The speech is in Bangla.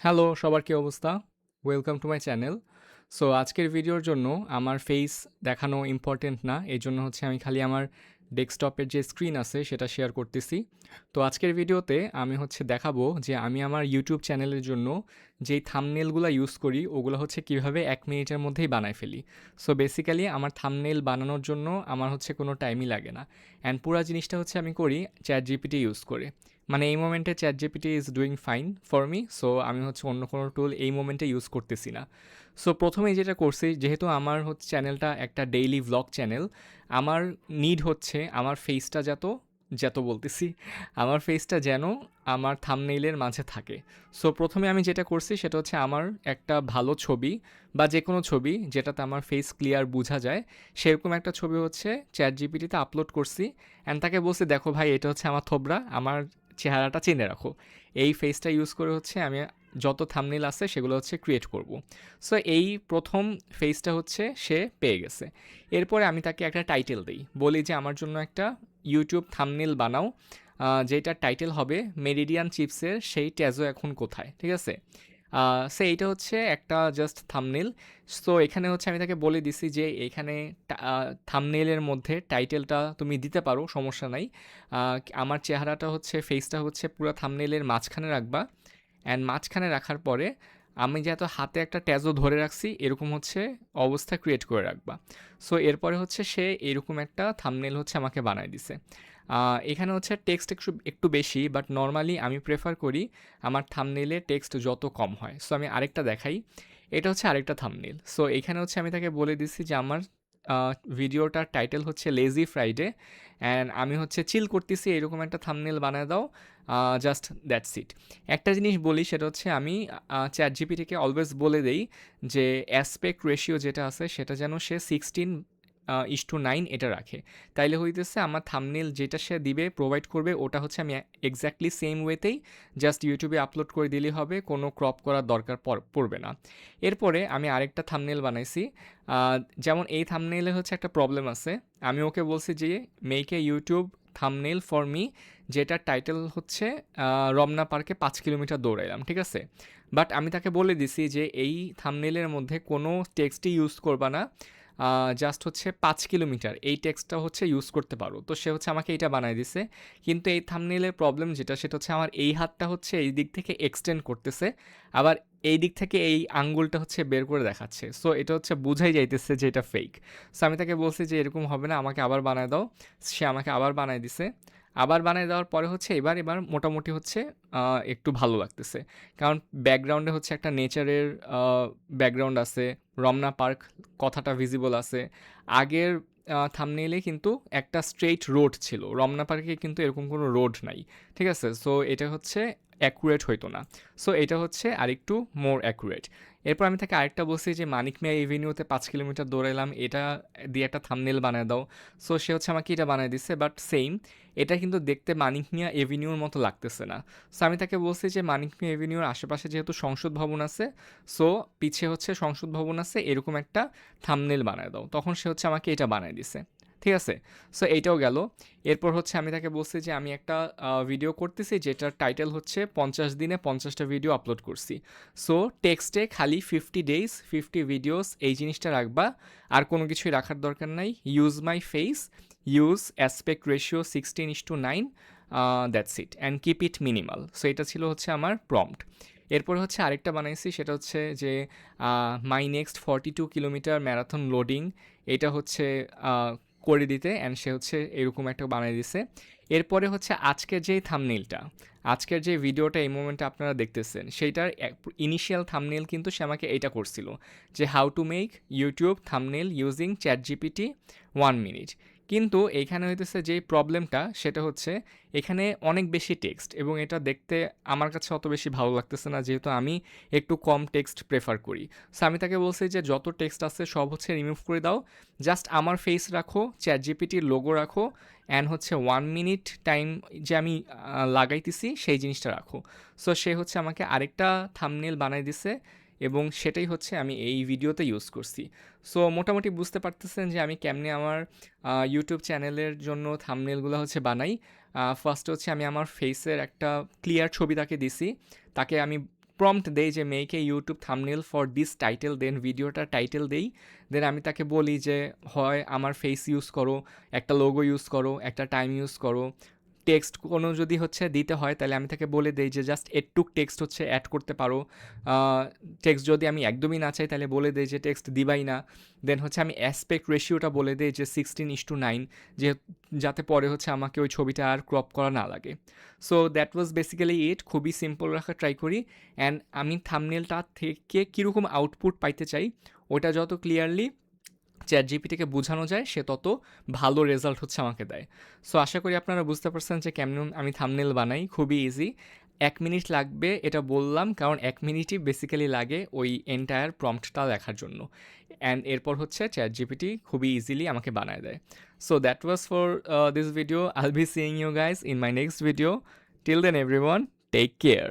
হ্যালো, সবার কি অবস্থা? Welcome to my channel. So আজকের ভিডিওর জন্য আমার ফেস দেখানো ইম্পোর্টেন্ট না। এজন্য হচ্ছে আমি খালি আমার ডেস্কটপের যে স্ক্রিন আছে সেটা শেয়ার করতেছি। তো আজকের ভিডিওতে আমি হচ্ছে দেখাবো যে আমি আমার YouTube চ্যানেলের জন্য যেই থাম্বনেইলগুলা ইউজ করি ওগুলো হচ্ছে কিভাবে ১ মিনিটের মধ্যেই বানায় ফেলি। সো বেসিক্যালি আমার থাম্বনেইল বানানোর জন্য আমার হচ্ছে কোনো টাইমই লাগে না। অ্যান্ড পুরা জিনিসটা হচ্ছে আমি করি ChatGPT ইউজ করে। মানে এই মোমেন্টে ChatGPT is doing fine for me. So আমি হচ্ছে অন্য কোনো টুল এই মোমেন্টে ইউজ করতেছি না। সো প্রথমেই যেটা করছি, যেহেতু আমার হচ্ছে চ্যানেলটা একটা ডেইলি ভ্লগ চ্যানেল, আমার নিড হচ্ছে আমার ফেসটা যত বলতেছি, আমার ফেসটা যেন আমার থাম্বনেইলের মাঝে থাকে। সো প্রথমে আমি যেটা করছি সেটা হচ্ছে আমার একটা ভালো ছবি বা যে কোনো ছবি যেটাতে আমার ফেস ক্লিয়ার বোঝা যায়, সেরকম একটা ছবি হচ্ছে ChatGPT-তে আপলোড করছি। অ্যান্ড তাকে বলছি, দেখো ভাই, এটা হচ্ছে আমার থোবরা, আমার চেহারাটা চিনে রাখো। এই ফেসটা ইউজ করে হচ্ছে আমি যত থাম্বনেইল আছে সেগুলো হচ্ছে ক্রিয়েট করব। সো এই প্রথম ফেসটা হচ্ছে সে পেয়ে গেছে। এরপরে আমি তাকে একটা টাইটেল দিই, বলি যে আমার জন্য একটা ইউটিউব থাম্বনেইল বানাও, যেটার টাইটেল হবে মেরিডিয়ান চিপসের সেই ট্যাজো এখন কোথায়, ঠিক আছে? সো এইটা হচ্ছে একটা জাস্ট থাম্বনেইল। সো এখানে হচ্ছে আমি তাকে বলে দিছি যে এখানে থাম্বনেইলের মধ্যে টাইটেলটা তুমি দিতে পারো, সমস্যা নাই। আমার চেহারাটা হচ্ছে, ফেসটা হচ্ছে পুরো থাম্বনেইলের মাঝখানে রাখবা। অ্যান্ড মাঝখানে রাখার পরে আমি যেহেতু হাতে একটা ট্যাজও ধরে রাখছি এরকম হচ্ছে অবস্থা ক্রিয়েট করে রাখবা। সো এরপরে হচ্ছে সে এরকম একটা থাম্বনেইল হচ্ছে আমাকে বানায় দিছে। এখানে হচ্ছে টেক্সট একটু একটু বেশি, বাট নর্মালি আমি প্রেফার করি আমার থাম্বনেইলে টেক্সট যত কম হয়। সো আমি আরেকটা দেখাই। এটা হচ্ছে আরেকটা থাম্বনেইল। সো এখানে হচ্ছে আমি তাকে বলে দিছি যে আমার ভিডিওটার টাইটেল হচ্ছে লেজি ফ্রাইডে, অ্যান্ড আমি হচ্ছে চিল করতেছি এরকম একটা থাম্বনেইল বানায় দাও। Just that's it. একটা জিনিস বলি, সেটা হচ্ছে আমি ChatGPT-কে অলওয়েজ বলে দেই যে অ্যাসপেক্ট রেশিও যেটা আছে সেটা যেন সে 16:9 এটা রাখে। তাইলে হইতেছে আমার থাম্বনেইল যেটা সে দিবে, প্রোভাইড করবে, ওটা হচ্ছে আমি এক্স্যাক্টলি সেম ওয়েতেই জাস্ট ইউটিউবে আপলোড করে দিলেই হবে, কোনো ক্রপ করার দরকার পড়বে না। এরপরে আমি আরেকটা থাম্বনেইল বানাইছি। যেমন এই থাম্বনেইলে হচ্ছে একটা প্রবলেম আছে। আমি ওকে বলছি যে make a YouTube thumbnail for me, যেটার টাইটেল হচ্ছে রমনা পার্কে 5 কিলোমিটার দৌড়াইলাম, ঠিক আছে? বাট আমি তাকে বলে দিছি যে এই থাম্বনেইলের মধ্যে কোনো টেক্সটই ইউজ করবা না, জাস্ট হচ্ছে 5 কিলোমিটার এই টেক্সটটা হচ্ছে ইউজ করতে পারো। তো সে হচ্ছে আমাকে এইটা বানায় দিছে। কিন্তু এই থাম্বনেইলের প্রবলেম যেটা, সেটা হচ্ছে আমার এই হাতটা হচ্ছে এই দিক থেকে এক্সটেন্ড করতেছে, আবার এই দিক থেকে এই আঙ্গুলটা হচ্ছে বের করে দেখাচ্ছে। সো এটা হচ্ছে বুঝাই যাইতেছে যে এটা ফেক। সো আমি তাকে বলছি যে এরকম হবে না, আমাকে আবার বানায় দাও। সে আমাকে আবার বানায় দিছে। আবার বানায় দেওয়ার পরে হচ্ছে এবার মোটামুটি হচ্ছে একটু ভালো লাগতেছে। কারণ ব্যাকগ্রাউন্ডে হচ্ছে একটা নেচারের ব্যাকগ্রাউন্ড আছে, রমনা পার্ক কথাটা ভিজিবল আছে। আগের থাম্বনেইলে কিন্তু একটা স্ট্রেইট রোড ছিল, রমনা পার্কে কিন্তু এরকম কোনো রোড নাই, ঠিক আছে? সো এটা হচ্ছে অ্যাকুরেট হইতো না। সো এটা হচ্ছে আরেকটু মোর অ্যাকুরেট। এরপর আমি তাকে আরেকটা বলছি যে মানিক মিয়া এভিনিউতে 5 কিলোমিটার দৌড়াইলাম, এটা দিয়ে একটা থাম্বনেইল বানায় দাও। সো সে হচ্ছে আমাকে এটা বানায় দিচ্ছে, বাট সেম, এটা কিন্তু দেখতে মানিক মিয়া এভিনিউর মতো লাগতেছে না। সো আমি তাকে বলছি যে মানিক মিয়া এভিনিউর আশেপাশে যেহেতু সংসদ ভবন আছে, সো পিছে হচ্ছে সংসদ ভবন আছে, এরকম একটা থাম্বনেইল বানায় দাও। তখন সে হচ্ছে আমাকে এটা বানায় দিছে, ঠিক আছে? সো এইটাও গেল। এরপর হচ্ছে আমি তাকে বলছি যে আমি একটা ভিডিও করতেছি যেটার টাইটেল হচ্ছে 50 দিনে 50টা ভিডিও আপলোড করছি। সো টেক্সটে খালি 50 ডেজ 50 ভিডিওস এই জিনিসটা রাখবা, আর কোনো কিছুই রাখার দরকার নাই। Use my face, use aspect ratio 16:9, that's it, and keep it minimal. So এটা ছিল হচ্ছে আমার প্রম্পট। এরপর হচ্ছে আরেকটা বানাইছি, সেটা হচ্ছে যে my next 42 kilometre marathon loading, এটা হচ্ছে আহ, করে দিতে, অ্যান্ড সে হচ্ছে এরকম একটা বানিয়ে দিছে। এরপরে হচ্ছে আজকের যেই থাম্বনেইলটা, আজকের যে ভিডিওটা এই মোমেন্টে আপনারা দেখতেছেন, সেইটার ইনিশিয়াল থাম্বনেইল কিন্তু সে আমাকে এইটা করছিল, যে how to make YouTube thumbnail using ChatGPT 1 minute. কিন্তু এইখানে হইতেছে যে প্রবলেমটা, সেটা হচ্ছে এখানে অনেক বেশি টেক্সট, এবং এটা দেখতে আমার কাছে অত বেশি ভালো লাগতেছে না, যেহেতু আমি একটু কম টেক্সট প্রেফার করি। সো আমি তাকে বলছি যে যত টেক্সট আছে সব হচ্ছে রিমুভ করে দাও, জাস্ট আমার ফেস রাখো, ChatGPT-র লোগো রাখো, অ্যান্ড হচ্ছে 1 মিনিট টাইম যে আমি লাগাইতেছি সেই জিনিসটা রাখো। সো সে হচ্ছে আমাকে আরেকটা থাম্বনেইল বানাই দিছে, এবং সেটাই হচ্ছে আমি এই ভিডিওতে ইউজ করছি। সো মোটামুটি বুঝতে পারতেছেন যে আমি কেমনে আমার ইউটিউব চ্যানেলের জন্য থাম্বনেইলগুলো হচ্ছে বানাই। ফার্স্ট হচ্ছে আমি আমার ফেসের একটা ক্লিয়ার ছবি তাকে দিছি, তাকে আমি প্রম্পট দেই যে make a YouTube thumbnail for this title, then ভিডিওটা টাইটেল দেই, দেন আমি তাকে বলি যে হয় আমার ফেস ইউজ করো, একটা লোগো ইউজ করো, একটা টাইম ইউজ করো, টেক্সট কোনো যদি হচ্ছে দিতে হয় তাহলে আমি তাকে বলে দেই যে জাস্ট একটুক টেক্সট হচ্ছে অ্যাড করতে পারো, টেক্সট যদি আমি একদমই না চাই তাহলে বলে দেই যে টেক্সট দিবাই না, দেন হচ্ছে আমি অ্যাসপেক্ট রেশিওটা বলে দেই যে 16:9, যে যাতে পরে হচ্ছে আমাকে ওই ছবিটা আর ক্রপ করা না লাগে। সো দ্যাট ওয়াজ বেসিক্যালি ইট, খুবই সিম্পল রাখা ট্রাই করি, অ্যান্ড আমি থাম্বনেলটা থেকে কীরকম আউটপুট পাইতে চাই ওটা যত ক্লিয়ারলি চ্যাটজিপিটিকে বোঝানো যায় সে তত ভালো রেজাল্ট হচ্ছে আমাকে দেয়। সো আশা করি আপনারা বুঝতে পারছেন যে কেমন আমি থাম্বনেল বানাই, খুবই ইজি। 1 মিনিট লাগবে এটা বললাম কারণ 1 মিনিটই বেসিক্যালি লাগে ওই এন্টায়ার প্রম্পটটা লেখার জন্য, অ্যান্ড এরপর হচ্ছে চ্যাটজিপিটি খুবই ইজিলি আমাকে বানায় দেয়। So that was for this video, I'll be seeing you guys in my next video. Till then everyone, take care.